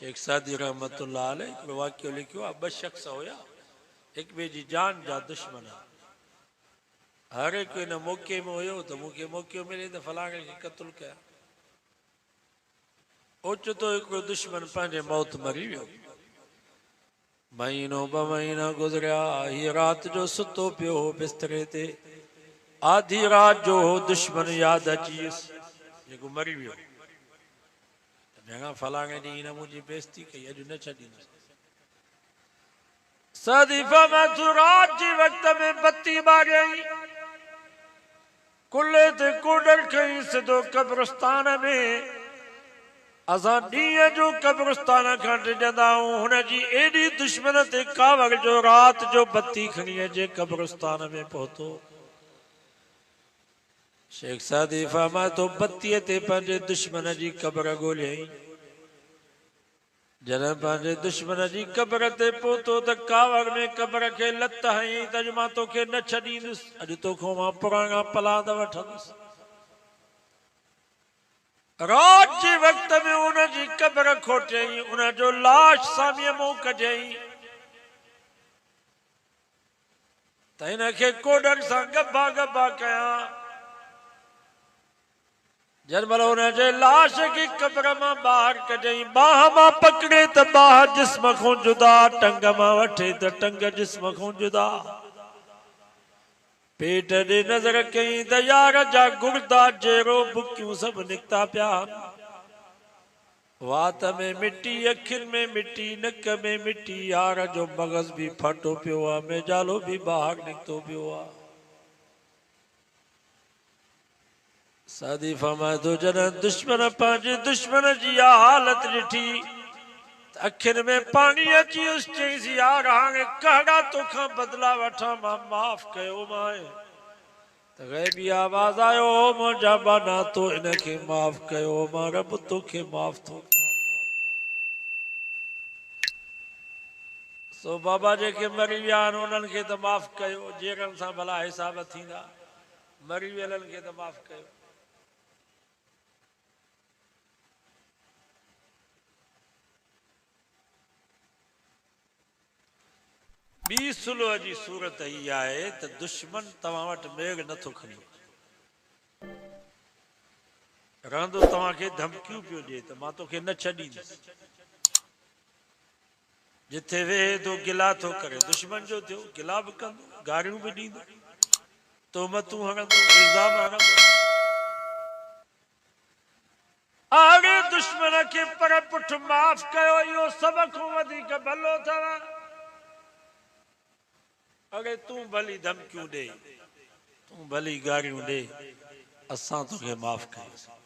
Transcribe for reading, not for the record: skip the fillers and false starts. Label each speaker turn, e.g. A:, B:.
A: शेख सादी रहमतुल्लाह अलैह हिकिड़ो वाक़ियो लिखियो आहे। ॿ शख़्स हुया, हिक ॿिए जी जान जा दुश्मन। हर हिकु हिन मौक़े में हुयो त मूंखे मौक़ो मिले त फलाणे खे क़तल कयां। ओचितो हिकिड़ो दुश्मन पंहिंजे मौत मरी वियो। महीनो ॿ महीना गुज़रिया। हीअ राति जो सुतो पियो हो बिस्तरे ते। आधी राति जो दुश्मन यादि अची वियुसि जेको मरी वियो। फलाणे ॾींहुं हिन मुंहिंजी बेइज़ती कई, अॼु न छॾींदुसि। सादी फरमाए रात जी वक्त में बत्ती ॿारियई, कुल्ले ते कोडर खई, सिधो कब्रिस्तान में। असां ॾींहं जो कब्रिस्तान खां डिॼंदा आहियूं, हुनजी एॾी दुश्मन ते कावड़ जो रात जो बत्ती खणी अचे कब्रिस्तान में पहुतो। शेख सादी फरमाए तो बत्तीअ ते पंहिंजे दुश्मन जी क़ब्र ॻोल्हियई। जॾहिं पंहिंजे दुश्मन जी क़ब्र ते पहुतो त कावड़ में क़ब्र खे लत हयईं त अॼु मां तोखे न छॾींदुसि, अॼु तोखां मां पुराणा पलाद वठंदुसि। रात जे वक्त में उनजी क़ब्र खोटियई, उनजो लाश साम्हूं मूं कढियई त हिनखे कोडनि सां गभा गभा कयां। जॾहिं हुनजे लाश खे क़ब्र मां ॿाहिरि कढई, बाह मां पकड़े त बाह जिस्म खां जुदा, टंग मां वठे त टंग जिस्म खां जुदा। पेट ॾे नज़र कई त यार जा गुर्दा जहिड़ो बुकियूं सभु निकिता पिया। वात में मिटी, अखियुनि में मिटी, नक में मिटी, यार जो मग़ज़ बि फाटो पियो आहे, मेजालो बि ॿाहिरि निकितो पियो आहे। सादी फरमाए थो जॾहिं दुश्मन पंहिंजे दुश्मन जी इहा हालत ॾिठी त अखियुनि में पाणी अची वियुसि। चईसि यार हाणे कहिड़ा तोखां बदिला वठां, मां माफ़ कयो मांए। त ग़ैबी आवाज़ आयो, मुंहिंजा बाना तो इनखे माफ़ कयो, मां रब तोखे माफ़ थो कयां। सो बाबा जेके मरी विया आहिनि उन्हनि खे त माफ़ कयो, जेरनि सां भला हिसाब थींदा, मरी वियलनि खे त माफ़ कयो। ॿी सुलह जी सूरत इहा आहे त दुश्मन तव्हां वटि मेघ नथो खणी रहंदो, तव्हांखे धमकियूं पियो ॾिए त मां तोखे न छॾींदुसि। जिथे वेहे थो गिला थो करे, दुश्मन जो थियो, गिला बि कंदो, गारियूं बि ॾींदो, तोहमतूं हणंदो, इल्ज़ाम हणंदो। अरे दुश्मन खे पर पुठ माफ़ कयो, इहो सभ खां वधीक भलो अथव। अरे तूं भली धमकियूं ॾे, तूं भली गारियूं ॾे, असां तोखे माफ़ कयोसीं।